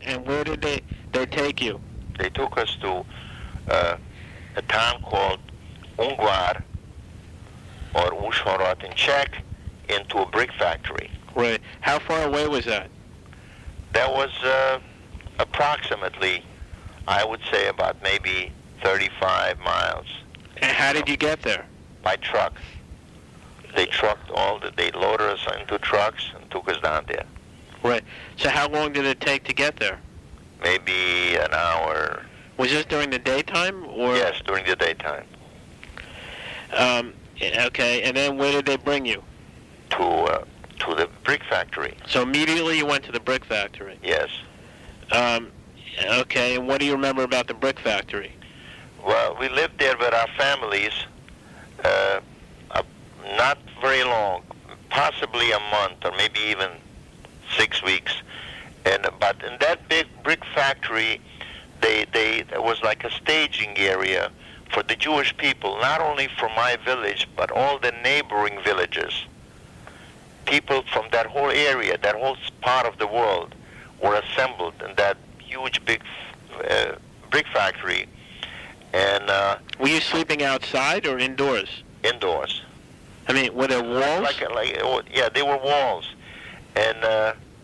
And where did they take you? They took us to a town called Ungvar, or Uzhhorod in Czech, into a brick factory. Right. How far away was that? That was approximately, I would say, about maybe 35 miles. And how did you get there? By truck. They loaded us into trucks and took us down there. Right. So how long did it take to get there? Maybe an hour. Was this during the daytime, or? Yes, during the daytime. Okay, and then where did they bring you? To the brick factory. So immediately you went to the brick factory? Yes. Okay, and what do you remember about the brick factory? Well, we lived there with our families, not very long, possibly a month or maybe even 6 weeks. But in that big brick factory, there was like a staging area for the Jewish people, not only from my village, but all the neighboring villages. People from that whole area, that whole part of the world, were assembled in that huge big brick factory. And were you sleeping outside or indoors? Indoors. I mean, were there walls? Yeah, there were walls, and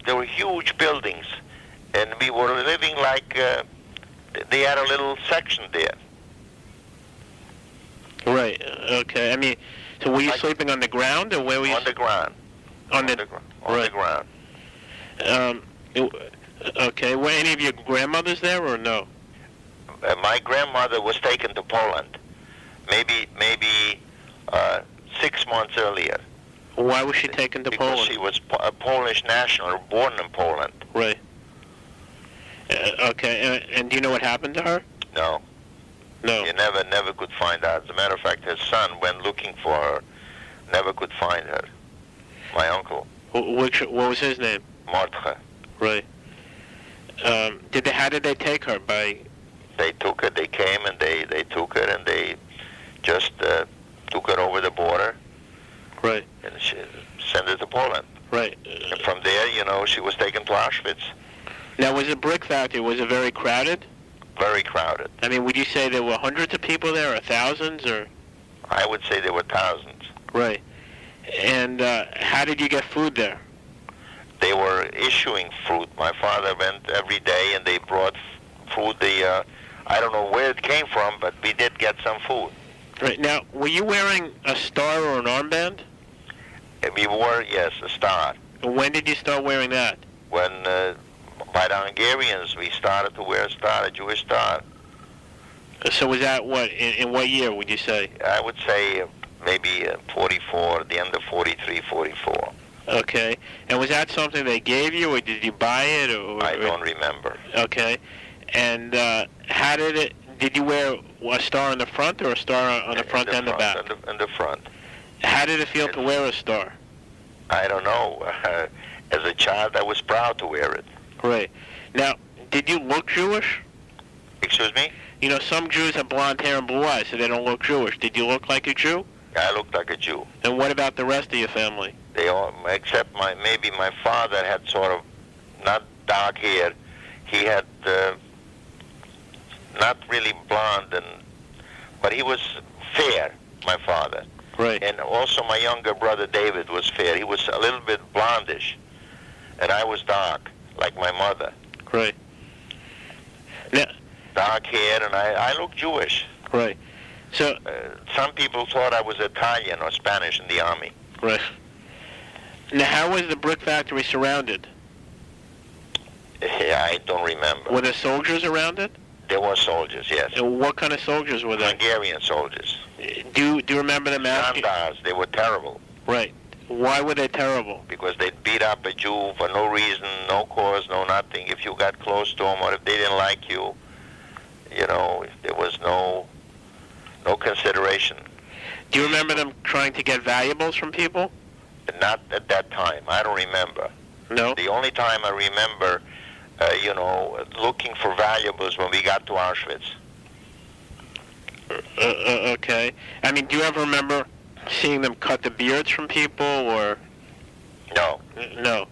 there were huge buildings, and we were living like they had a little section there. Right. Okay. I mean, so were you sleeping on the ground, or where were you? On the ground. On the ground. Okay. Were any of your grandmothers there, or no? My grandmother was taken to Poland, maybe 6 months earlier. Why was she taken to Poland? Because she was a Polish national, born in Poland. Right. Okay. And do you know what happened to her? No. No. You never could find out. As a matter of fact, his son went looking for her, never could find her. My uncle. What was his name? Mordche. Right. How did they take her? They took her. They came and they took her and they just took her over the border. Right. And she sent her to Poland. Right. And from there, she was taken to Auschwitz. Now, was it brick factory? Was it very crowded? Very crowded. I mean, would you say there were hundreds of people there, or thousands, or? I would say there were thousands. Right. And how did you get food there? They were issuing fruit. My father went every day, and they brought food. I don't know where it came from, but we did get some food. Right. Now, were you wearing a star or an armband? We wore, yes, a star. When did you start wearing that? When, by the Hungarians, we started to wear a star, a Jewish star. So was that what, in what year would you say? I would say maybe 44, the end of 43, 44. Okay. And was that something they gave you, or did you buy it? I don't remember. Okay. And how did you wear a star in the front or a star on the front and the back? In the front. How did it feel to wear a star? I don't know. As a child, I was proud to wear it. Right. Now, did you look Jewish? Excuse me? Some Jews have blonde hair and blue eyes, so they don't look Jewish. Did you look like a Jew? I looked like a Jew. And what about the rest of your family? They all, except maybe my father had sort of not dark hair. He had not really blonde, but he was fair, my father. Right. And also my younger brother David was fair. He was a little bit blondish, and I was dark, like my mother. Right. Now, dark hair, and I looked Jewish. Right. So some people thought I was Italian or Spanish in the army. Right. Now, how was the brick factory surrounded? Yeah, I don't remember. Were there soldiers around it? There were soldiers, yes. And what kind of soldiers were there? Hungarian soldiers. Do you remember them asking? Gendarmes. They were terrible. Right. Why were they terrible? Because they'd beat up a Jew for no reason, no cause, no nothing. If you got close to them or if they didn't like you, there was no consideration. Do you remember them trying to get valuables from people? Not at that time. I don't remember. No? The only time I remember, looking for valuables when we got to Auschwitz. Okay. I mean, do you ever remember seeing them cut the beards from people, or? No. No.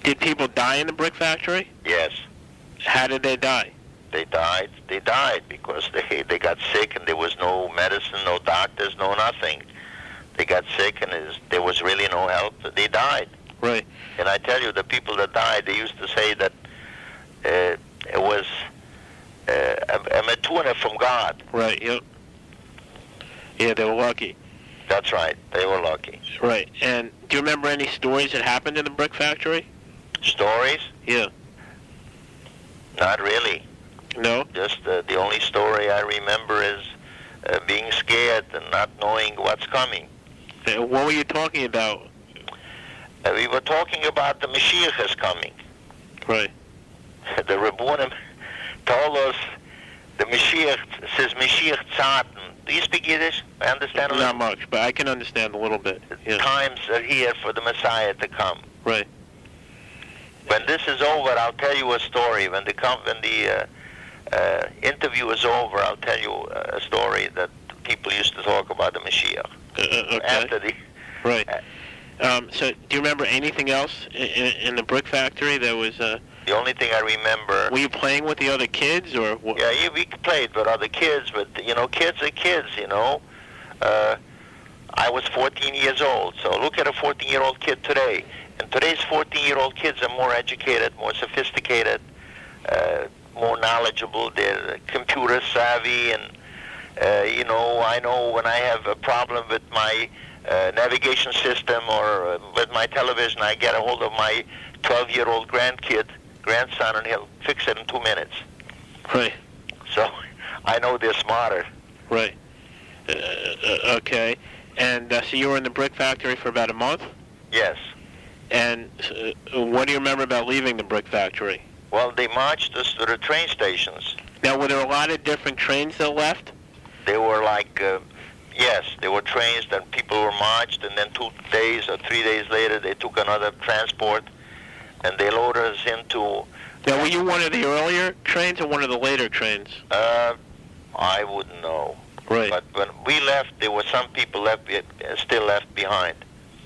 Did people die in the brick factory? Yes. How did they die? They died. They died because they got sick and there was no medicine, no doctors, no nothing. They got sick and there was really no help. They died. Right. And I tell you, the people that died, they used to say that it was a matuna from God. Right, yep. Yeah, they were lucky. That's right. They were lucky. Right. And do you remember any stories that happened in the brick factory? Stories? Yeah. Not really. No? Just the only story I remember is being scared and not knowing what's coming. What were you talking about? We were talking about the Mashiach is coming. Right. The Rabbunim told us the Mashiach says Mashiach Zaten. Do you speak Yiddish? I understand a little. Not much, but I can understand a little bit. Yeah. Times are here for the Messiah to come. Right. When this is over, I'll tell you a story. When the interview is over, I'll tell you a story that people used to talk about the Mashiach. Okay. After the right. So, do you remember anything else in the brick factory that was... The only thing I remember... Were you playing with the other kids, or what? Yeah, we played with other kids, but, kids are kids, I was 14 years old, so look at a 14-year-old kid today. And today's 14-year-old kids are more educated, more sophisticated, more knowledgeable. They're computer savvy, and, I know when I have a problem with my navigation system or with my television, I get a hold of my 12-year-old grandson, and he'll fix it in 2 minutes. Right. So I know they're smarter. Right. Okay. And so you were in the brick factory for about a month? Yes. And what do you remember about leaving the brick factory? Well, they marched us to the train stations. Now, were there a lot of different trains that left? They were like, yes, there were trains, then people were marched, and then 2 days or 3 days later, they took another transport, and they loaded us into... Now, were you one of the earlier trains or one of the later trains? I wouldn't know. Right. But when we left, there were some people still left behind.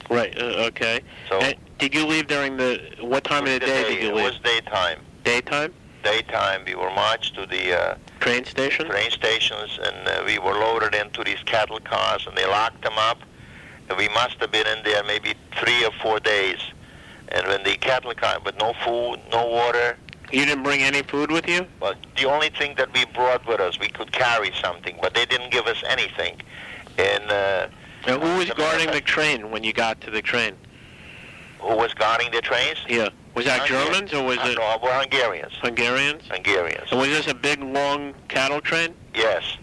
Right, okay. So, and did you leave during what time of the day did you leave? It was daytime. Daytime? Daytime. We were marched to the... train station? Train stations, and we were loaded into these cattle cars, and they locked them up. And we must have been in there maybe 3 or 4 days. And when the cattle car, with no food, no water... You didn't bring any food with you? Well, the only thing that we brought with us, we could carry something, but they didn't give us anything. And now, who was guarding the train when you got to the train? Who was guarding the trains? Yeah. Was that Germans, or was it... No, we're Hungarians. Hungarians? Hungarians. And was this a big, long cattle train? Yes.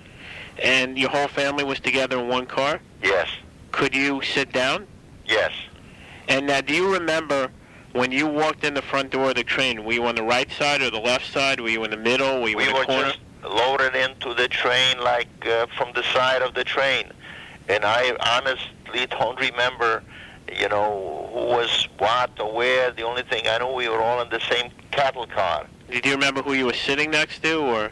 And your whole family was together in one car? Yes. Could you sit down? Yes. And now, do you remember... When you walked in the front door of the train, were you on the right side or the left side? Were you in the middle? Were you in the corner? We were just loaded into the train like from the side of the train. And I honestly don't remember, who was what or where. The only thing I know, we were all in the same cattle car. Did you remember who you were sitting next to, or?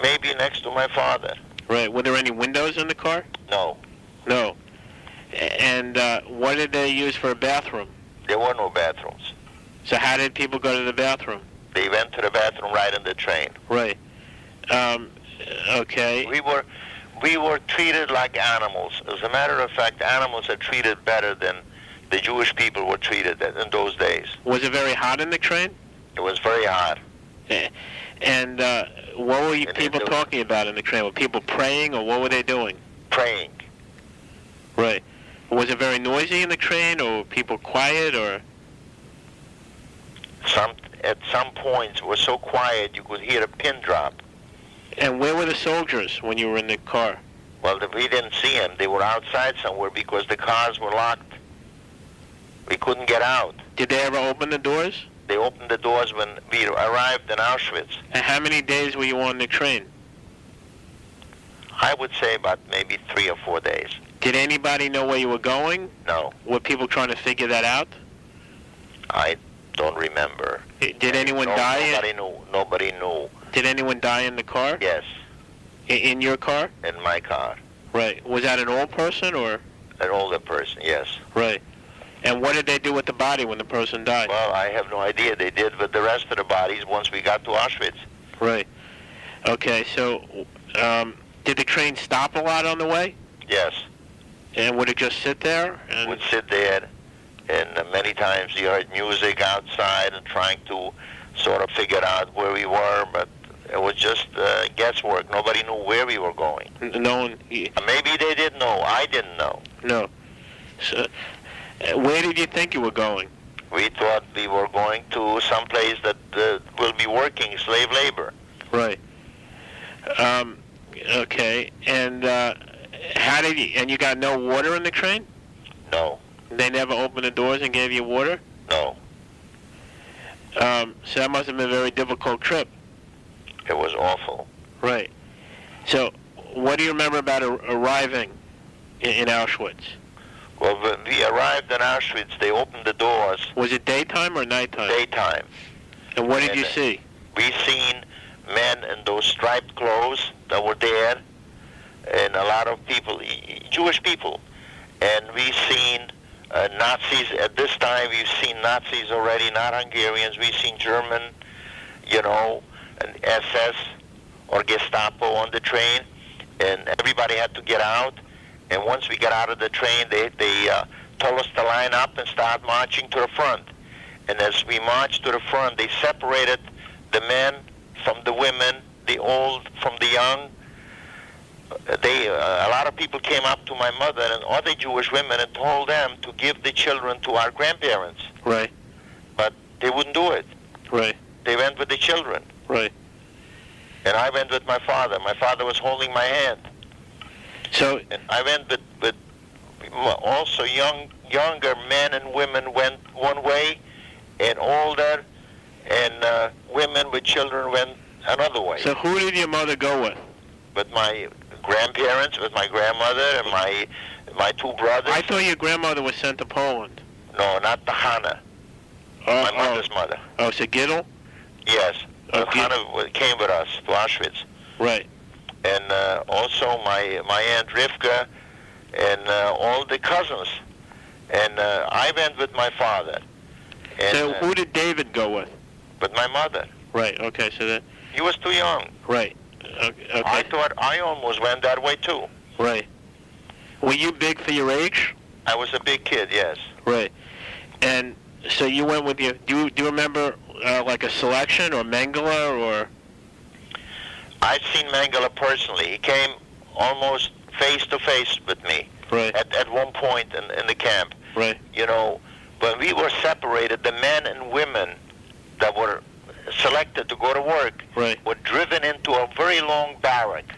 Maybe next to my father. Right. Were there any windows in the car? No. No. And what did they use for a bathroom? There were no bathrooms. So how did people go to the bathroom? They went to the bathroom right in the train. Right. Okay. We were treated like animals. As a matter of fact, animals are treated better than the Jewish people were treated in those days. Was it very hot in the train? It was very hot. And what were people talking about in the train? Were people praying, or what were they doing? Praying. Right. Was it very noisy in the train, or were people quiet, or? At some points, it was so quiet you could hear a pin drop. And where were the soldiers when you were in the car? Well, we didn't see them. They were outside somewhere because the cars were locked. We couldn't get out. Did they ever open the doors? They opened the doors when we arrived in Auschwitz. And how many days were you on the train? I would say about maybe 3 or 4 days. Did anybody know where you were going? No. Were people trying to figure that out? I don't remember. Did anyone die? Nobody knew. Did anyone die in the car? Yes. In your car? In my car. Right. Was that an old person, or? An older person, yes. Right. And what did they do with the body when the person died? Well, I have no idea. They did with the rest of the bodies once we got to Auschwitz. Right. Okay, so did the train stop a lot on the way? Yes. And would it just sit there? And Would sit there, and many times you heard music outside and trying to sort of figure out where we were, but it was just guesswork. Nobody knew where we were going. No one... Maybe they didn't know. I didn't know. No. So, where did you think you were going? We thought we were going to some place that will be working slave labor. Right. Okay. And how did you... And you got no water in the train? No. They never opened the doors and gave you water? No. So that must have been a very difficult trip. It was awful. Right. So, what do you remember about arriving in Auschwitz? Well, when we arrived in Auschwitz, they opened the doors. Was it daytime or nighttime? Daytime. And what did you see? We seen men in those striped clothes that were there, and a lot of people, Jewish people. And we seen Nazis. At this time, we've seen Nazis already, not Hungarians. We've seen German, and SS or Gestapo on the train, and everybody had to get out. And once we got out of the train, they told us to line up and start marching to the front. And as we marched to the front, they separated the men from the women, the old from the young. A lot of people came up to my mother and other Jewish women and told them to give the children to our grandparents. Right. But they wouldn't do it. Right. They went with the children. Right. And I went with my father. My father was holding my hand. So. And I went with also younger men and women went one way, and older and women with children went another way. So who did your mother go with? With my grandparents, with my grandmother, and my two brothers. I thought your grandmother was sent to Poland. No, not the Hannah. My mother's mother. Oh, so Gittel? Yes. Okay. Hannah came with us to Auschwitz. Right. And also my Aunt Rivka and all the cousins. And I went with my father. And, so who did David go with? With my mother. Right, okay, so that... He was too young. Right. Okay. I thought I almost went that way too. Right. Were you big for your age? I was a big kid, yes. Right. And so you went with your... Do you remember like a selection or Mengele or... I've seen Mengele personally. He came almost face to face with me. Right. At one point in the camp. Right. When we were separated, the men and women that were selected to go to work were driven into a very long barracks.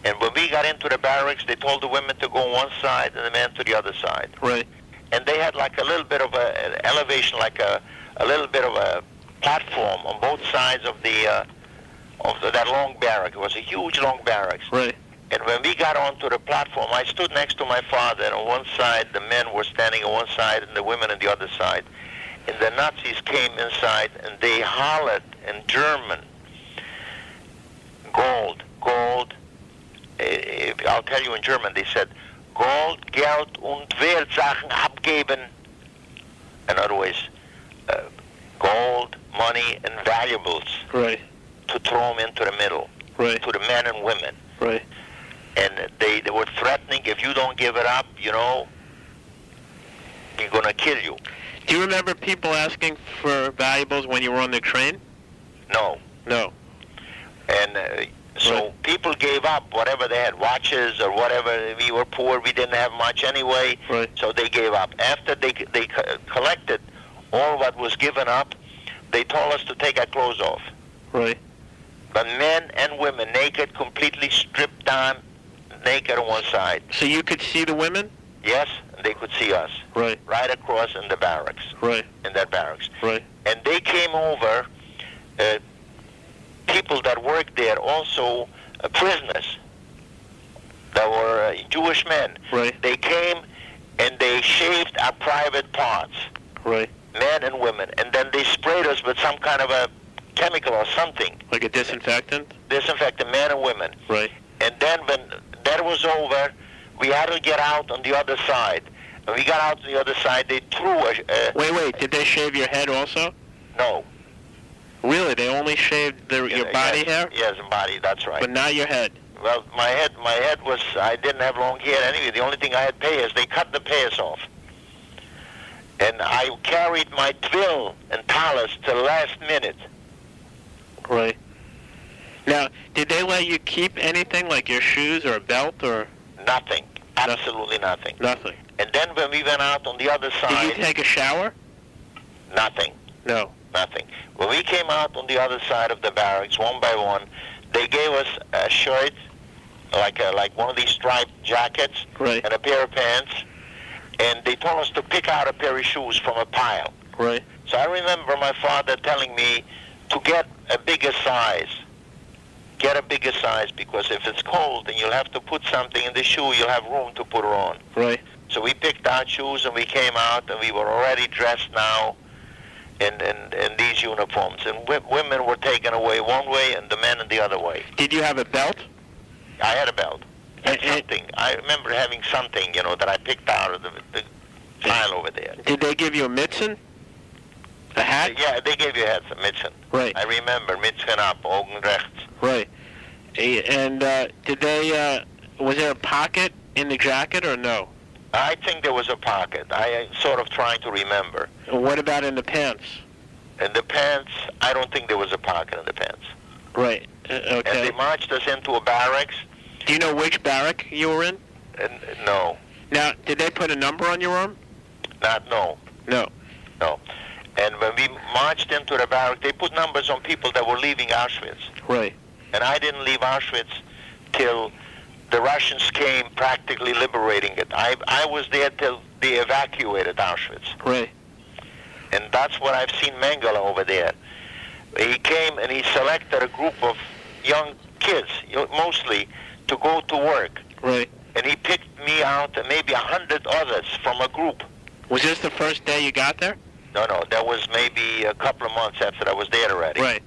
And when we got into the barracks, they told the women to go on one side and the men to the other side. Right. And they had like a little bit of an elevation, like a little bit of a platform on both sides of that long barrack. It was a huge long barracks. Right. And when we got onto the platform, I stood next to my father, and on one side the men were standing on one side and the women on the other side. And the Nazis came inside and they hollered in German, Gold, Gold. I'll tell you in German, they said, Gold, Geld und Wertsachen abgeben. In other words, gold, money, and valuables. Right. To throw them into the middle. Right. To the men and women. Right. And they were threatening, if you don't give it up, we're going to kill you. Do you remember people asking for valuables when you were on the train? No. No. And so people gave up whatever they had, watches or whatever. We were poor, we didn't have much anyway, so they gave up. After they collected all what was given up, they told us to take our clothes off. Right. But men and women, naked, completely stripped down, naked on one side. So you could see the women? Yes, and they could see us. Right. Right across in the barracks. Right. In that barracks. Right. And they came over, people that worked there, also prisoners that were Jewish men. Right. They came and they shaved our private parts. Right. Men and women. And then they sprayed us with some kind of a chemical or something. Like a disinfectant? Disinfectant, men and women. Right. And then when that was over, we had to get out on the other side. When we got out to the other side, they threw Wait, did they shave your head also? No. Really? They only shaved your body hair? Yes, body, that's right. But not your head? Well, my head was, I didn't have long hair anyway. The only thing I had payas, they cut the payas off. And I carried my twill and talus till the last minute. Right. Now, did they let you keep anything like your shoes or a belt or? Nothing. Absolutely nothing. Nothing. And then when we went out on the other side... Did you take a shower? Nothing. No. Nothing. When we came out on the other side of the barracks, one by one, they gave us a shirt, like one of these striped jackets, right, and a pair of pants, and they told us to pick out a pair of shoes from a pile. Right. So I remember my father telling me to get a bigger size. Get a bigger size, because if it's cold and you'll have to put something in the shoe, you'll have room to put her on. Right. So we picked out shoes and we came out and we were already dressed now in these uniforms. And women were taken away one way and the men in the other way. Did you have a belt? I had a belt. Something. I remember having something, that I picked out of the pile over there. Did they give you a mitsen? A hat? Yeah, they gave you a hat, a mitsen. Right. I remember, mitsen up, ogen rechts. Right. And did they, was there a pocket in the jacket or no? I think there was a pocket. I sort of trying to remember. What about in the pants? In the pants, I don't think there was a pocket in the pants. Right. Okay. And they marched us into a barracks. Do you know which barrack you were in? No. Now, did they put a number on your arm? No. No. No. And when we marched into the barrack, they put numbers on people that were leaving Auschwitz. Right. And I didn't leave Auschwitz till the Russians came practically liberating it. I was there till they evacuated Auschwitz. Right. And that's what I've seen Mengele over there. He came and he selected a group of young kids, mostly, to go to work. Right. And he picked me out and maybe 100 others from a group. Was this the first day you got there? No, that was maybe a couple of months after I was there already. Right.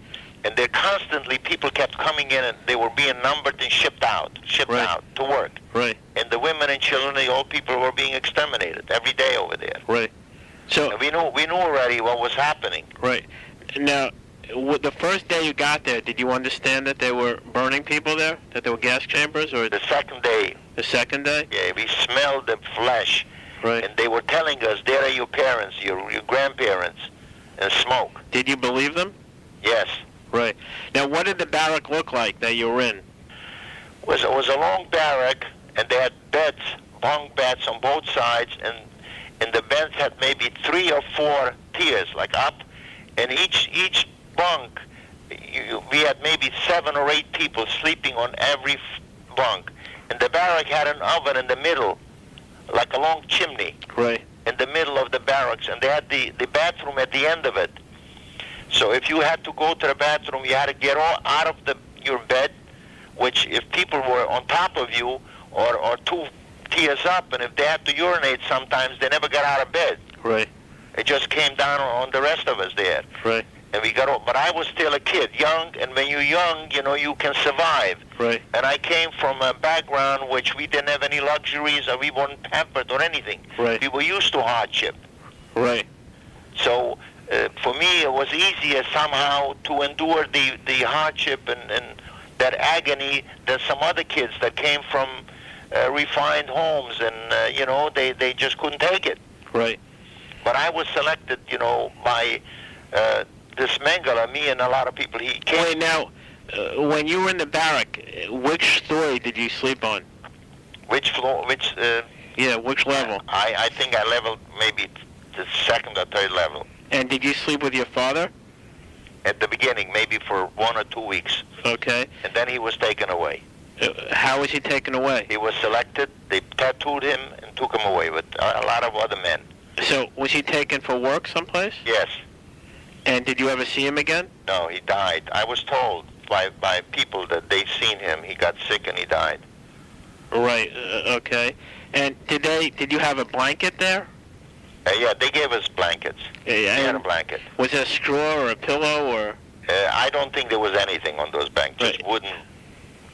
And there constantly, people kept coming in and they were being numbered and shipped out to work. Right. And the women and children, the old people were being exterminated every day over there. Right. So and we knew already what was happening. Right. Now, the first day you got there, did you understand that they were burning people there? That there were gas chambers? Or the second day. The second day? Yeah, we smelled the flesh. Right. And they were telling us, there are your parents, your grandparents, and smoke. Did you believe them? Yes. Right. Now, what did the barrack look like that you were in? It was a long barrack, and they had beds, bunk beds on both sides, and the beds had maybe 3 or 4 tiers, like up, and each bunk, we had maybe 7 or 8 people sleeping on every bunk. And the barrack had an oven in the middle, like a long chimney. Right. In the middle of the barracks, and they had the bathroom at the end of it. So if you had to go to the bathroom, you had to get out of your bed, which if people were on top of you or 2 tiers up, and if they had to urinate sometimes, they never got out of bed. Right. It just came down on the rest of us there. Right. And we got, but I was still a kid, young, and when you're young, you can survive. Right. And I came from a background which we didn't have any luxuries, or we weren't pampered or anything. Right. We were used to hardship. Right. So for me, it was easier somehow to endure the hardship and that agony than some other kids that came from refined homes, and they just couldn't take it. Right. But I was selected, by this Mengele, me and a lot of people. He came. Wait, now, when you were in the barrack, which story did you sleep on? Which floor? Which? Yeah, which level? I think I leveled maybe the 2nd or 3rd level. And did you sleep with your father? At the beginning, maybe for 1 or 2 weeks. Okay. And then he was taken away. How was he taken away? He was selected. They tattooed him and took him away with a lot of other men. So was he taken for work someplace? Yes. And did you ever see him again? No, he died. I was told by people that they'd seen him. He got sick and he died. Right. Okay. And did you have a blanket there? Yeah, they gave us blankets. Yeah. We had a blanket. Was it a straw or a pillow or? I don't think there was anything on those blankets. Just wooden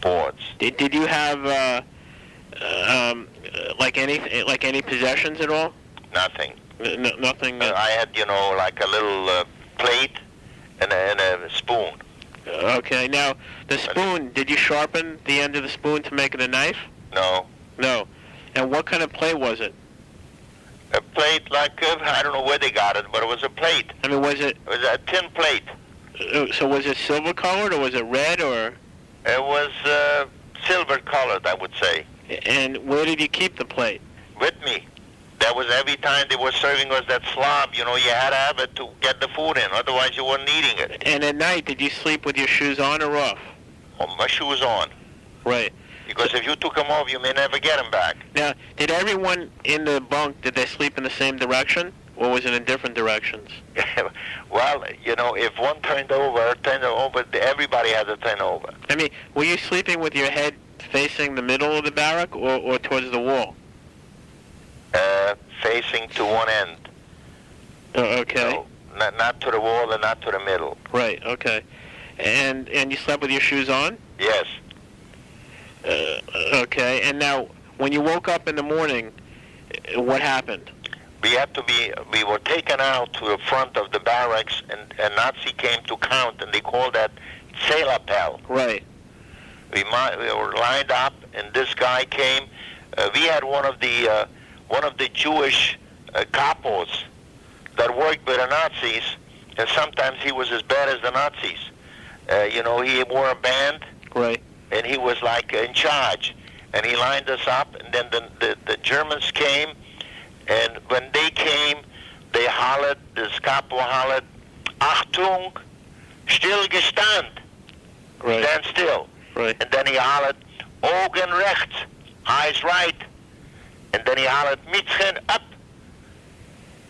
boards. Did you have Like any possessions at all? Nothing. Nothing. I had, like a little plate and a spoon. Okay. Now, the spoon, did you sharpen the end of the spoon to make it a knife? No. No. And what kind of plate was it? A plate like, I don't know where they got it, but it was a plate. I mean, was it... It was a tin plate. So was it silver colored, or was it red, or... It was silver colored, I would say. And where did you keep the plate? With me. That was every time they were serving us that slob, you had to have it to get the food in, otherwise you weren't eating it. And at night, did you sleep with your shoes on or off? Oh, my shoes on. Right. Because if you took them off, you may never get them back. Now, did everyone in the bunk, did they sleep in the same direction, or was it in different directions? Well, if one turned over, everybody had to turn over. I mean, were you sleeping with your head facing the middle of the barrack, or towards the wall? Facing to one end. Okay. So, not to the wall and not to the middle. Right, okay. And you slept with your shoes on? Yes. Okay, and now, when you woke up in the morning, what happened? We were taken out to the front of the barracks, and a Nazi came to count, and they called that Zählerpell. Right. We were lined up, and this guy came. We had one of the Jewish capos that worked with the Nazis, and sometimes he was as bad as the Nazis. He wore a band. Right. And he was like in charge, and he lined us up, and then the Germans came, and when they came, they hollered, the capo hollered, Achtung, stillgestand, right. Stand still. Right. And then he hollered, Augen rechts, eyes right, and then he hollered, Mitzchen up.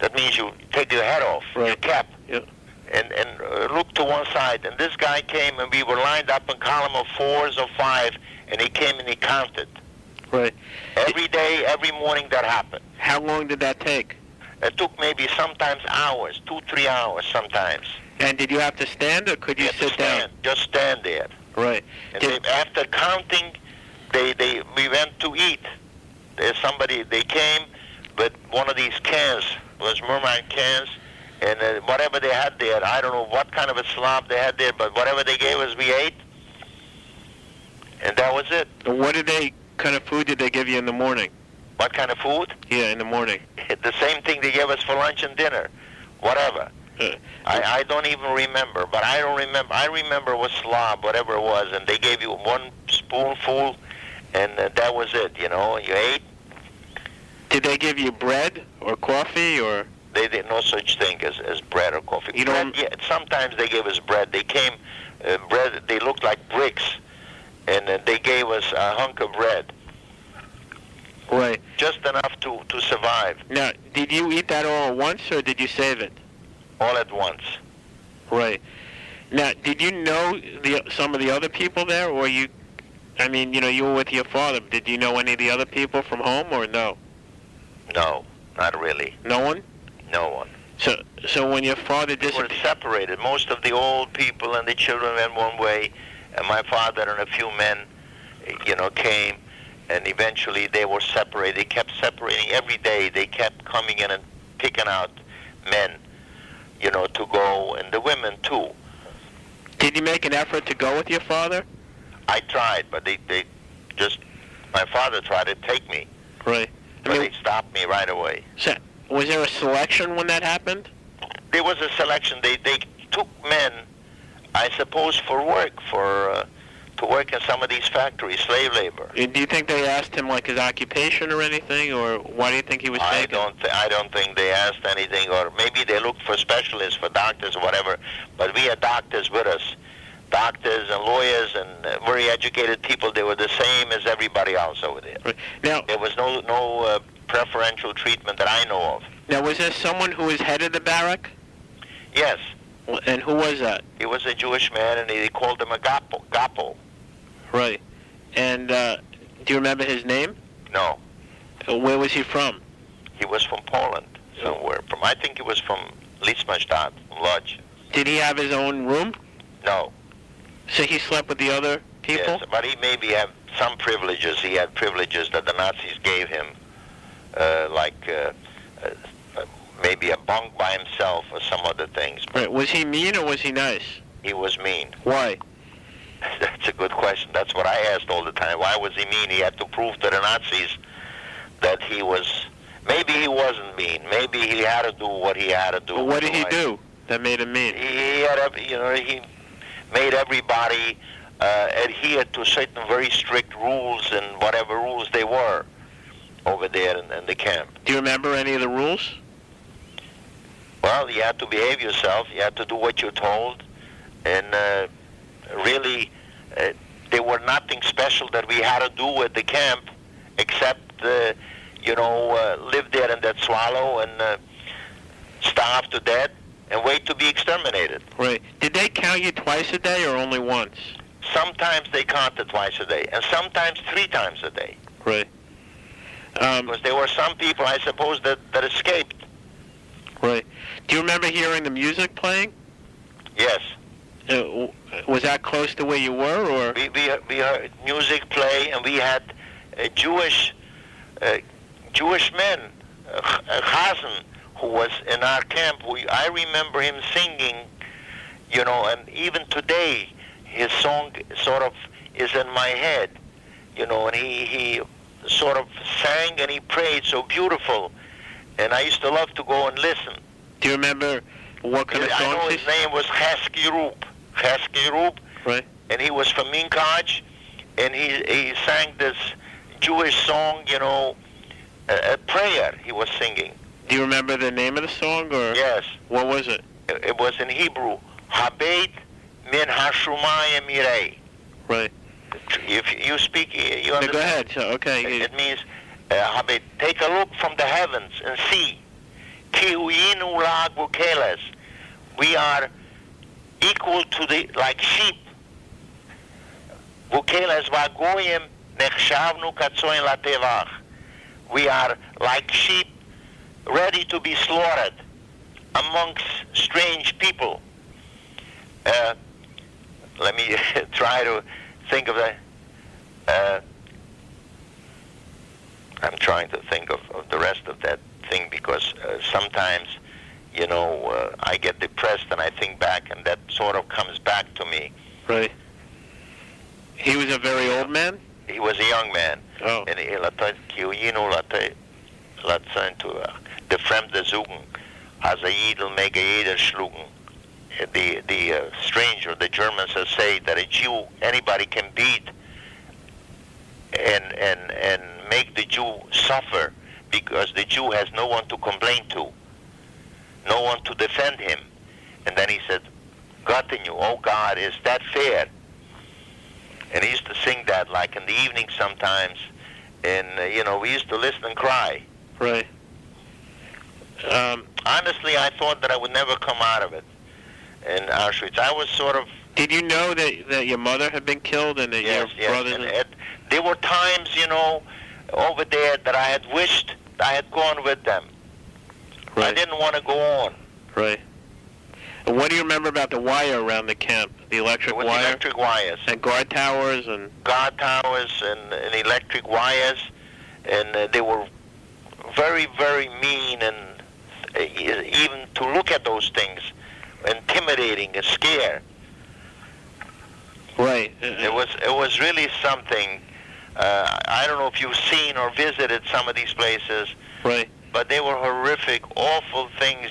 That means you take your head off, right. Your cap. Yep. And look to one side. And this guy came, and we were lined up in column of 4s or 5, and he came and he counted. Right. Every day, every morning that happened. How long did that take? It took maybe sometimes hours, 2-3 hours sometimes. And did you have to stand, or could you sit down? Just stand there. Right. And after counting, we went to eat. They came with one of these cans, those merman cans, and whatever they had there, I don't know what kind of a slob they had there, but whatever they gave us, we ate, and that was it. What kind of food did they give you in the morning? What kind of food? Yeah, in the morning. The same thing they gave us for lunch and dinner, whatever. I don't even remember, but I don't remember. I remember it was slob, whatever it was, and they gave you one spoonful, and that was it, you ate. Did they give you bread or coffee, or? They did no such thing as bread or coffee. You don't... Yeah, sometimes they gave us bread. They came, bread, they looked like bricks, and they gave us a hunk of bread. Right. Just enough to survive. Now, did you eat that all at once, or did you save it? All at once. Right. Now, did you know some of the other people there, or you were with your father. Did you know any of the other people from home, or no? No, not really. No one? No one. So when your father disappeared... We were separated. Most of the old people and the children went one way, and my father and a few men, came, and eventually they were separated. They kept separating every day. They kept coming in and picking out men, to go, and the women too. Did you make an effort to go with your father? I tried, but my father tried to take me. Right. But they stopped me right away. So, was there a selection when that happened? There was a selection. They took men, I suppose, for work, to work in some of these factories, slave labor. Do you think they asked him his occupation or anything, or why do you think he was taken? I don't think they asked anything, or maybe they looked for specialists, for doctors or whatever. But we had doctors with us, doctors and lawyers and very educated people. They were the same as everybody else over there. Right. Now, there was no preferential treatment that I know of. Now, was there someone who was head of the barrack? Yes. And who was that? He was a Jewish man, and they called him a Gapo. Right. And do you remember his name? No. Where was he from? He was from Poland, somewhere. I think he was from Litzmannstadt, Lodz. Did he have his own room? No. So he slept with the other people? Yes, but he maybe had some privileges. He had privileges that the Nazis gave him, maybe a bunk by himself or some other things. Right. Was he mean or was he nice? He was mean. Why? That's a good question. That's what I asked all the time. Why was he mean? He had to prove to the Nazis that he was. Maybe he wasn't mean. Maybe he had to do what he had to do. But what did he do that made him mean? He made everybody adhere to certain very strict rules and whatever rules they were over there in the camp. Do you remember any of the rules? Well, you had to behave yourself. You had to do what you're told, and really, there were nothing special that we had to do at the camp, except live there in that swallow and starve to death and wait to be exterminated. Right. Did they count you twice a day or only once? Sometimes they counted twice a day, and sometimes 3 times a day. Right. Because there were some people, I suppose, that escaped. Right. Do you remember hearing the music playing? Yes. Was that close to where you were, or? We heard music play, and we had Jewish men, Chazan, who was in our camp. I remember him singing, and even today, his song sort of is in my head, and he sort of sang and he prayed so beautiful, and I used to love to go and listen. Do you remember what kind of song? I know his name was Chesky Roop, right? And he was from Minkaj, and he sang this Jewish song, a prayer he was singing. Do you remember the name of the song, or? Yes. What was it? It was in Hebrew, Habeit min hashumayim yirei. Right. If you speak, you understand? No, go ahead. So, okay. It means, Habeit, take a look from the heavens and see. Ki huyinu lag vukeles. We are equal to like sheep. Vukeles vagoyim nechshavnu katzoin latevach. We are like sheep, ready to be slaughtered amongst strange people. Let me try to think of that. I'm trying to think of the rest of that thing because sometimes, I get depressed and I think back and that sort of comes back to me. Right. He was a very old man? He was a young man. Oh. En de fremde zoeken, als een edel mega jeder schlugen. The stranger, the Germans say that a Jew, anybody can beat and make the Jew suffer because the Jew has no one to complain to, no one to defend him. And then he said, God in you, oh God, is that fair? And he used to sing that like in the evening sometimes, and we used to listen and cry. Right. Honestly, I thought that I would never come out of it in Auschwitz. I was sort of... Did you know that your mother had been killed and that your brothers... Yes. There were times, over there that I had wished I had gone with them. Right. I didn't want to go on. Right. And what do you remember about the wire around the camp? The electric wire? Electric wires. And guard towers and... Guard towers and electric wires. And they were very, very mean, and even to look at those things, intimidating and scare. Right. It was really something. I don't know if you've seen or visited some of these places. Right. But they were horrific, awful things,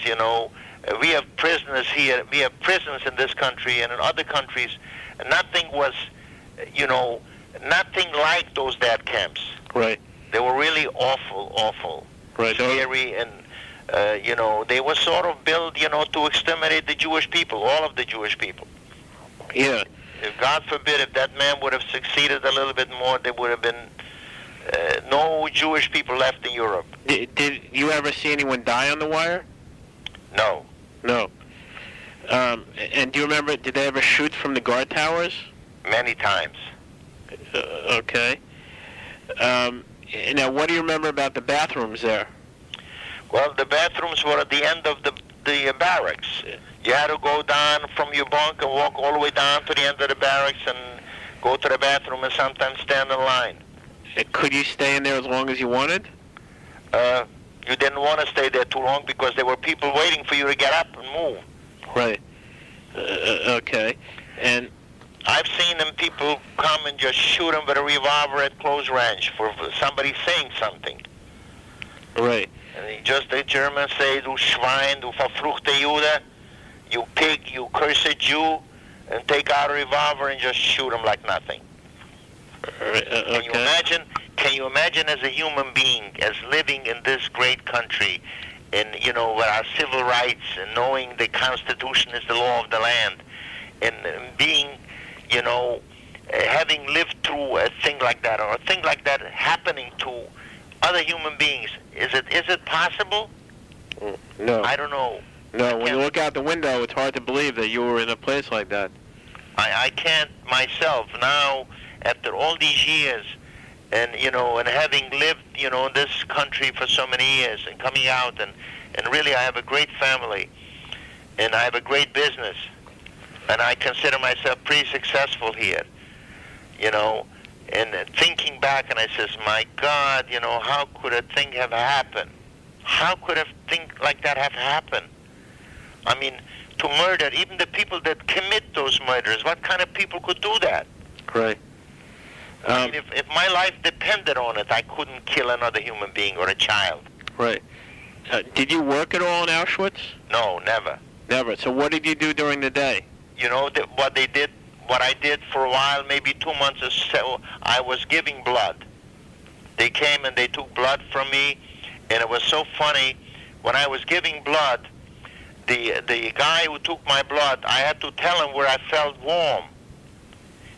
We have prisoners here. We have prisons in this country and in other countries. Nothing was, nothing like those death camps. Right. They were really awful. Right. Scary, and, they were sort of built, to exterminate the Jewish people, all of the Jewish people. Yeah. If God forbid, if that man would have succeeded a little bit more, there would have been no Jewish people left in Europe. Did you ever see anyone die on the wire? No. No. And do you remember, did they ever shoot from the guard towers? Many times. Okay. Now, what do you remember about the bathrooms there? Well, the bathrooms were at the end of the barracks. You had to go down from your bunk and walk all the way down to the end of the barracks, and go to the bathroom, and sometimes stand in line. Could you stay in there as long as you wanted? You didn't want to stay there too long because there were people waiting for you to get up and move. Right. Okay. And I've seen them people come and just shoot them with a revolver at close range for somebody saying something. right. And the Germans say, "Du Schwein, du verfluchte Jude, you pig, you cursed Jew," and take out a revolver and just shoot them like nothing. Okay. Can you imagine as a human being, as living in this great country, and with our civil rights, and knowing the Constitution is the law of the land, and being, having lived through a thing like that, or a thing like that happening to other human beings? Is it possible? No. I don't know. No, when you look out the window, it's hard to believe that you were in a place like that. I can't myself now, after all these years, and and having lived in this country for so many years, and coming out, and really I have a great family, and I have a great business, and I consider myself pretty successful here, and thinking back, and I says, my God, how could a thing have happened? How could a thing like that have happened? I mean, to murder, even the people that commit those murders, what kind of people could do that? Right. I mean, if my life depended on it, I couldn't kill another human being or a child. Right. Did you work at all in Auschwitz? No, never. Never. So what did you do during the day? What I did for a while, maybe 2 months or so, I was giving blood. They came and they took blood from me, and it was so funny. When I was giving blood, the guy who took my blood, I had to tell him where I felt warm.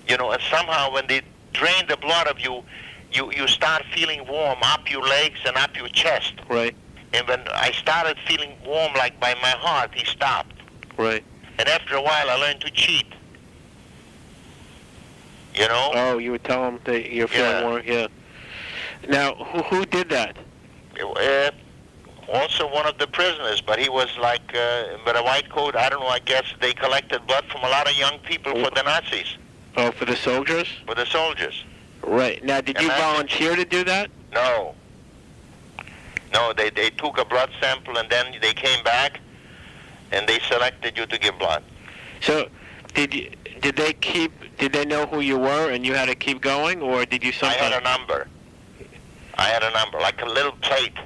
And somehow when they drain the blood of you, you start feeling warm up your legs and up your chest. Right. And when I started feeling warm, like by my heart, he stopped. Right. And after a while, I learned to cheat. Oh, you would tell him that you're feeling warm. Yeah. Now, who did that? Also one of the prisoners, but he was like with a white coat. I don't know. I guess they collected blood from a lot of young people for the Nazis. Oh, for the soldiers? For the soldiers. Right. Now, did you volunteer to do that? No. No, they took a blood sample, and then they came back, and they selected you to give blood. So, did they know who you were, and you had to keep going, or did you sometimes... I had a number, like a little plate.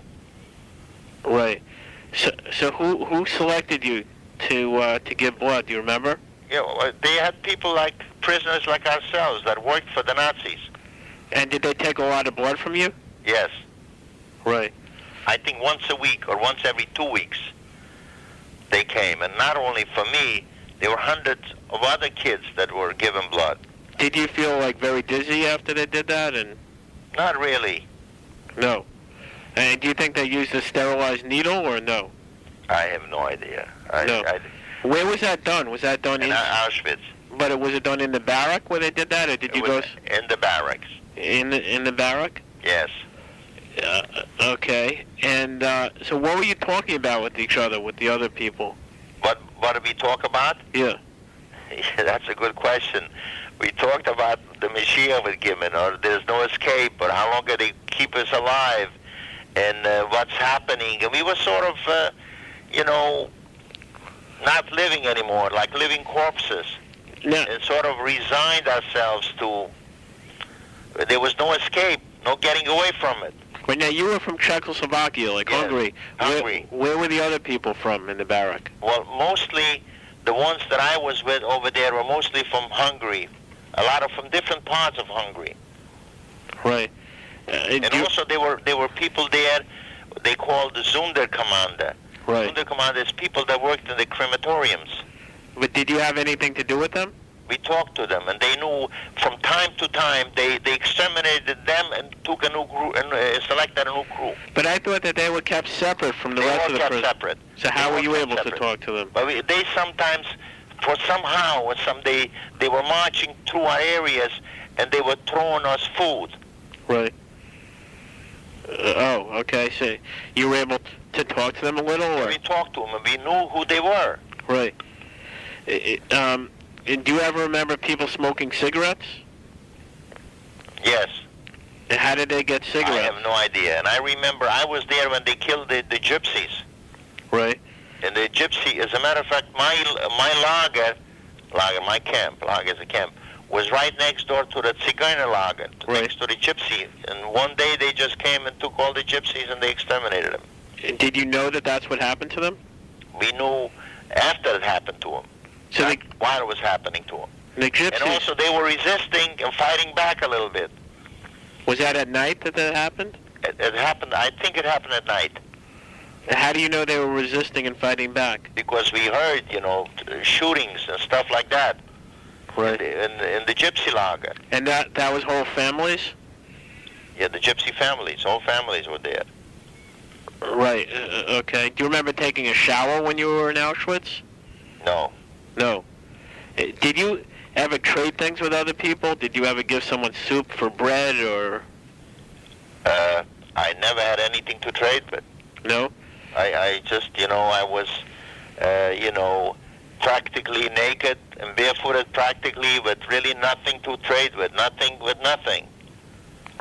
Right. So who selected you to give blood? Do you remember? Yeah, they had people like prisoners like ourselves that worked for the Nazis. And did they take a lot of blood from you? Yes. Right. I think once a week or once every 2 weeks they came. And not only for me, there were hundreds of other kids that were given blood. Did you feel like very dizzy after they did that? And not really. No. And do you think they used a sterilized needle or no? I have no idea. No. Where was that done? Was that done in Auschwitz? But was it done in the barrack where they did that, or did you go in the barracks? In the barrack? Yes. Okay. And so, what were you talking about with each other, with the other people? What did we talk about? Yeah. That's a good question. We talked about the Mashiach was given, or there's no escape, or how long can they keep us alive, and what's happening. And we were sort of, not living anymore, like living corpses. Yeah. And sort of resigned ourselves to, there was no escape, no getting away from it. But now you were from Czechoslovakia, like Hungary. Hungary. Where were the other people from in the barrack? Well, mostly the ones that I was with over there were mostly from Hungary. A lot of from different parts of Hungary. Right. And also there were people there they called the Sonderkommande. Right. Sonderkommande is people that worked in the crematoriums. But did you have anything to do with them? We talked to them, and they knew from time to time they exterminated them and took a new group and selected a new crew. But I thought that they were kept separate from the rest of the prisoners. Separate. So how were you able to talk to them? But they sometimes, they were marching through our areas and they were throwing us food. Right. Okay. So you were able to talk to them a little, or? We talked to them, and we knew who they were. Right. And do you ever remember people smoking cigarettes? Yes. And how did they get cigarettes? I have no idea. And I remember I was there when they killed the gypsies. Right. And the gypsy, as a matter of fact, my camp, lager is a camp, was right next door to the Zigeuner lager, next to the gypsy. And one day they just came and took all the gypsies and they exterminated them. And did you know that that's what happened to them? We knew after it happened to them, So not while it was happening to them. the gypsies, And also they were resisting and fighting back a little bit. was that at night that happened? It happened, I think it happened at night. And how do you know they were resisting and fighting back? Because we heard, shootings and stuff like that. Right. In the gypsy lager. And that was whole families? Yeah, the gypsy families, whole families were there. Right. Okay. Do you remember taking a shower when you were in Auschwitz? No. No. Did you ever trade things with other people? Did you ever give someone soup for bread or? I never had anything to trade with. No? I just, I was, practically naked and barefooted practically with really nothing to trade with, nothing with nothing.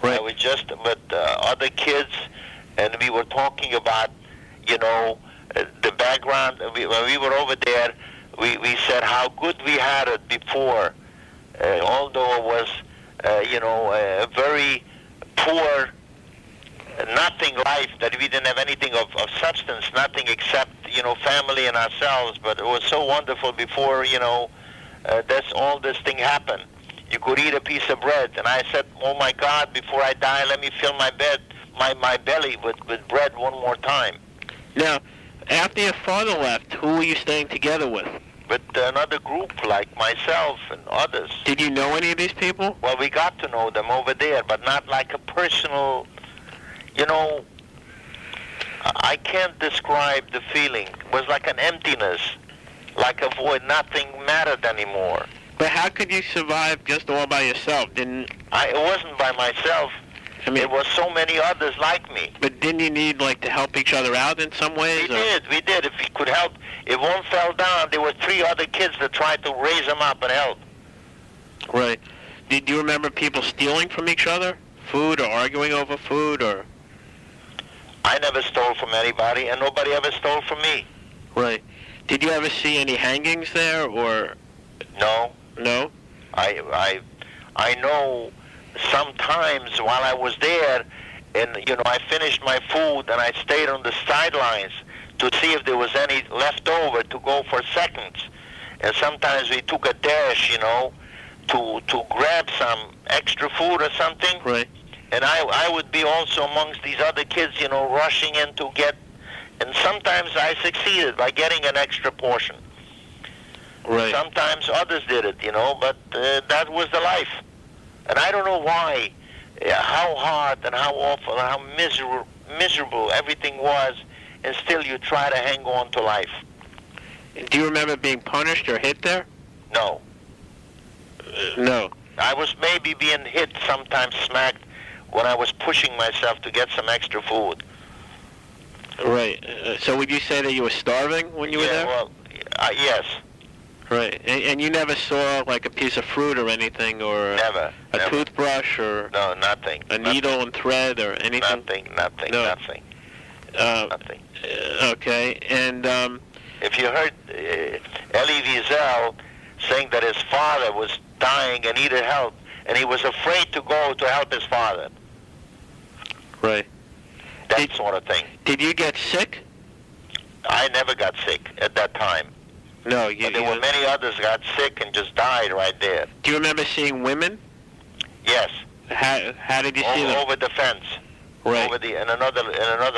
Right. I was just with other kids, and we were talking about, the background. When we were over there, we said how good we had it before, although it was, a very poor, nothing life, that we didn't have anything of substance, nothing except, family and ourselves. But it was so wonderful before, that's all this thing happened. You could eat a piece of bread. And I said, oh my God, before I die, let me fill my belly with bread one more time. Now, after your father left, who were you staying together with? With another group like myself and others. Did you know any of these people? Well, we got to know them over there, but not like a personal, I can't describe the feeling. It was like an emptiness, like a void. Nothing mattered anymore. But how could you survive just all by yourself? It wasn't by myself. I mean, there was so many others like me. But didn't you need to help each other out in some ways? We did. If we could help. If one fell down, there were 3 other kids that tried to raise him up and help. Right. Did you remember people stealing from each other? Food or arguing over food or? I never stole from anybody, and nobody ever stole from me. Right. Did you ever see any hangings there or? No. No? I know sometimes while I was there, and I finished my food and I stayed on the sidelines to see if there was any left over to go for seconds. And sometimes we took a dash, to grab some extra food or something. Right. And I would be also amongst these other kids, rushing in to get, and sometimes I succeeded by getting an extra portion. Right. Sometimes others did it, but that was the life. And I don't know why, how hard and how awful and how miserable everything was, and still you try to hang on to life. Do you remember being punished or hit there? No. No. I was maybe being hit, sometimes smacked, when I was pushing myself to get some extra food. Right. So would you say that you were starving when you were there? Well, yes. Right. And you never saw a piece of fruit or anything, or Never. a toothbrush or no, nothing. Needle and thread or anything? Nothing. No. Nothing. Nothing. Okay. And if you heard Elie Wiesel saying that his father was dying and needed help, and he was afraid to go to help his father. Right. That sort of thing. Did you get sick? I never got sick at that time. No, but there were many others got sick and just died right there. Do you remember seeing women? Yes. How did you see them? Over the fence. Right. In another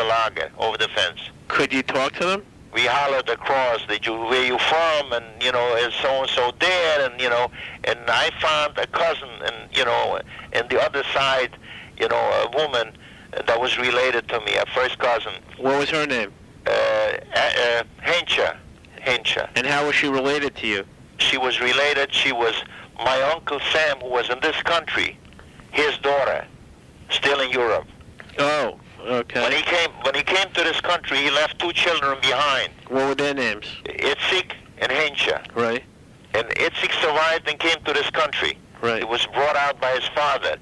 lager, over the fence. Could you talk to them? We hollered across, where you from, and is so and so dead, and and I found a cousin, and and the other side, a woman that was related to me, a first cousin. What was her name? Hensha. And how was she related to you? She was related. She was my Uncle Sam, who was in this country, his daughter, still in Europe. Oh, okay. When he came to this country, he left 2 children behind. What were their names? Itzik and Hensha. Right. And Itzik survived and came to this country. Right. He was brought out by his father.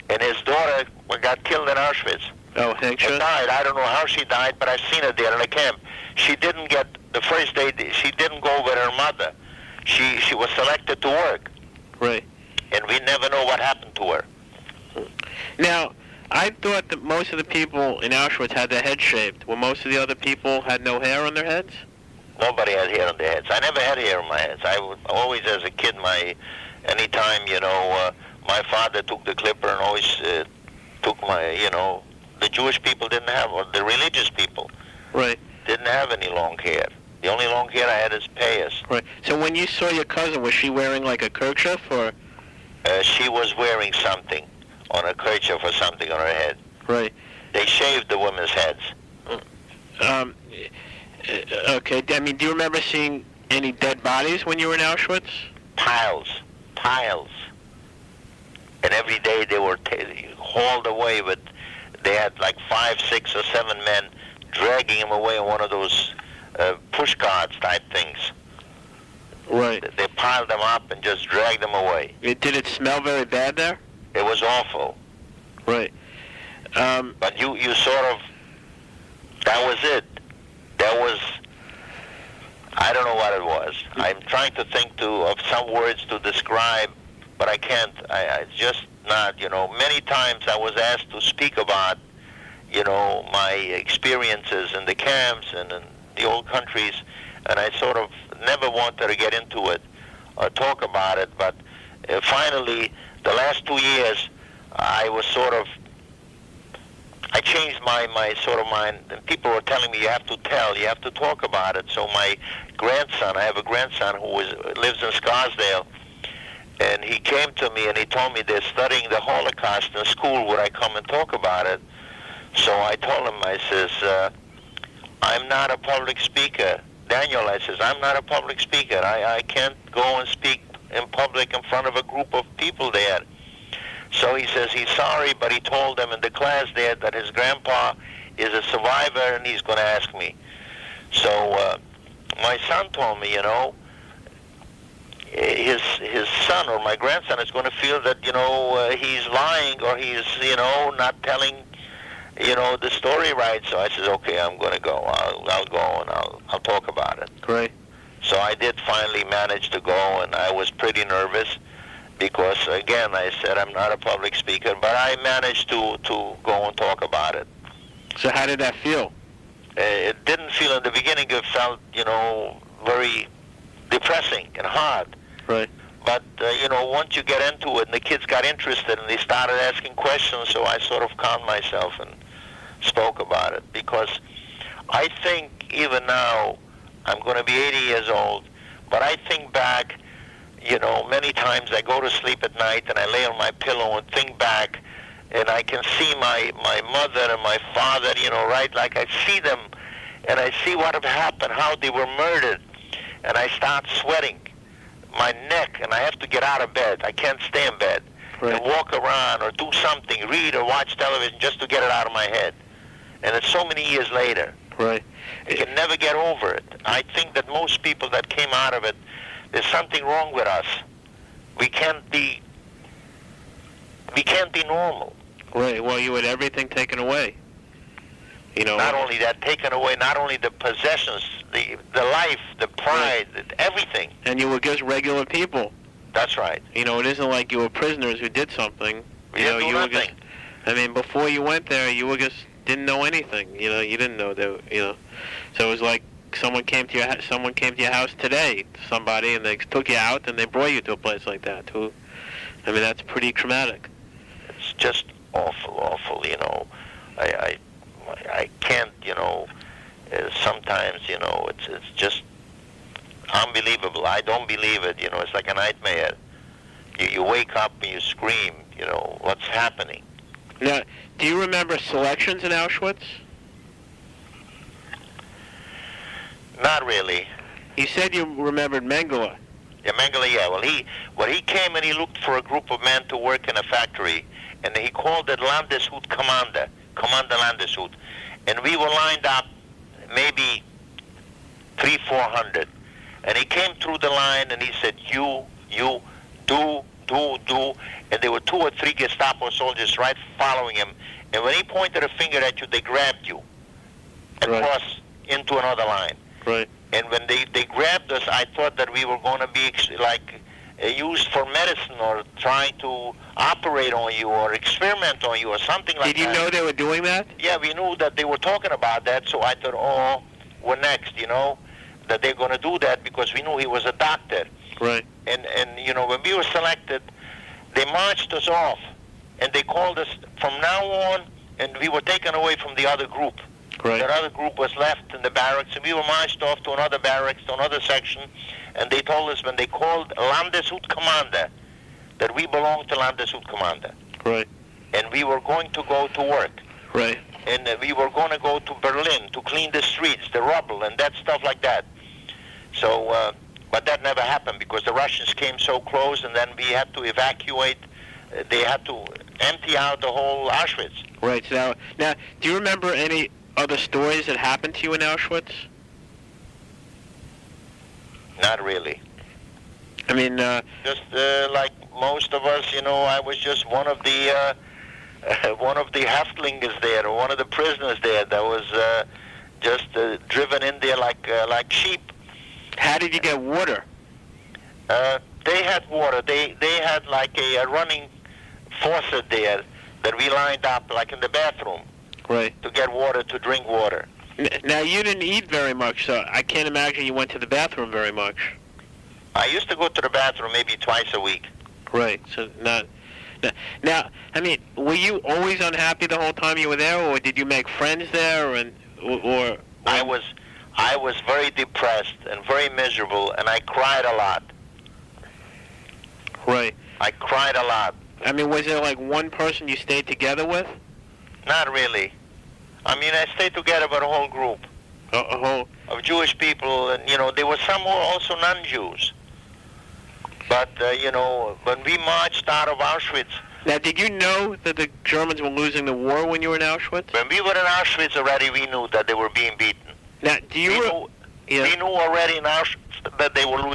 and his daughter got killed in Auschwitz. Oh, thanks. She died. I don't know how she died, but I've seen her there in the camp. She didn't get, the first day, she didn't go with her mother. She was selected to work. Right. And we never know what happened to her. Now, I thought that most of the people in Auschwitz had their heads shaved. Well, most of the other people had no hair on their heads? Nobody had hair on their heads. I never had hair on my heads. I was always, as a kid, anytime, my father took the clipper and always took my, the Jewish people didn't have, or the religious people right. didn't have any long hair. The only long hair I had is payas. Right. So when you saw your cousin, was she wearing like a kerchief or? She was wearing something on a kerchief or something on her head. Right. They shaved the women's heads. Okay. I mean, do you remember seeing any dead bodies when you were in Auschwitz? Piles. And every day they were hauled away with, they had like 5, 6, or 7 men dragging them away in one of those push carts type things. Right. They piled them up and just dragged them away. Did it smell very bad there? It was awful. Right. But you sort of, that was it. That was, I don't know what it was. I'm trying to think of some words to describe, but I can't. I just not, Many times I was asked to speak about, my experiences in the camps and in the old countries, and I sort of never wanted to get into it or talk about it. But finally, the last 2 years, I changed my sort of mind, and people were telling me, you have to talk about it. So my grandson, I have a grandson who lives in Scarsdale, and he came to me and he told me they're studying the Holocaust in school. Would I come and talk about it? So I told him, I says, I'm not a public speaker. Daniel, I says, I'm not a public speaker. I can't go and speak in public in front of a group of people there. So he says he's sorry, but he told them in the class there that his grandpa is a survivor and he's going to ask me. So my son told me, his son or my grandson is going to feel that, he's lying or he's, not telling, the story right. So I said, okay, I'm going to go. I'll go and I'll talk about it. Great. So I did finally manage to go, and I was pretty nervous because, again, I said I'm not a public speaker, but I managed to go and talk about it. So how did that feel? It didn't feel in the beginning. It felt, very depressing and hard. Right. But, once you get into it and the kids got interested and they started asking questions, so I sort of calmed myself and spoke about it. Because I think even now, I'm going to be 80 years old, but I think back, many times I go to sleep at night and I lay on my pillow and think back, and I can see my mother and my father, right? Like I see them, and I see what had happened, how they were murdered, and I start sweating my neck, and I have to get out of bed. I can't stay in bed. Right. And walk around or do something, read or watch television just to get it out of my head. And it's so many years later. Right. You can never get over it. I think that most people that came out of it, there's something wrong with us. We can't be normal. Right. Well, you had everything taken away. Not only that, taken away, not only the possessions, the life, the pride, right. Everything. And you were just regular people. That's right. It isn't like you were prisoners who did something. You didn't do nothing. Were just, before you went there, you were just didn't know anything. You didn't know that. So it was like someone came to your house today, somebody, and they took you out and they brought you to a place like that. That's pretty traumatic. It's just awful. I can't. Sometimes it's just unbelievable. I don't believe it. It's like a nightmare. You wake up and you scream. What's happening? Now, do you remember selections in Auschwitz? Not really. You said you remembered Mengele. Yeah, Mengele, yeah. Well, he came and he looked for a group of men to work in a factory, and he called it Landeshut Commander Landeshut. And we were lined up maybe 300-400. And he came through the line and he said, you do do, and there were 2 or 3 Gestapo soldiers right following him. And when he pointed a finger at you, they grabbed you and crossed into another line. Right. And when they grabbed us, I thought that we were going to be used for medicine or trying to operate on you or experiment on you or something like that. Did you know they were doing that? Yeah, we knew that they were talking about that, so I thought, oh, we're next, that they're going to do that because we knew he was a doctor. Right. And when we were selected, they marched us off, and they called us from now on, and we were taken away from the other group. Right. That other group was left in the barracks, and we were marched off to another barracks, to another section, and they told us when they called Landeshutkommande that we belonged to Landeshutkommande. Right. And we were going to go to work. Right. And we were going to go to Berlin to clean the streets, the rubble, and that stuff like that. So, but that never happened because the Russians came so close, and then we had to evacuate. They had to empty out the whole Auschwitz. Right. So now, do you remember any other stories that happened to you in Auschwitz? Not really. I mean, just like most of us, I was just one of the Häftlingers there, or one of the prisoners there that was just driven in there like sheep. How did you get water? They had water. They had like a running faucet there that we lined up like in the bathroom. Right. To get water, to drink water. Now, you didn't eat very much, so I can't imagine you went to the bathroom very much. I used to go to the bathroom maybe twice a week. Right. So not. Now, I mean, were you always unhappy the whole time you were there, or did you make friends there, or? I was very depressed and very miserable, and I cried a lot. Right. I cried a lot. I mean, was there like one person you stayed together with? Not really. I mean, I stayed together with a whole group of Jewish people, and there were some who were also non-Jews. But when we marched out of Auschwitz. Now, did you know that the Germans were losing the war when you were in Auschwitz? When we were in Auschwitz already, we knew that they were being beaten. Now, do you? We knew already in Auschwitz that they were losing.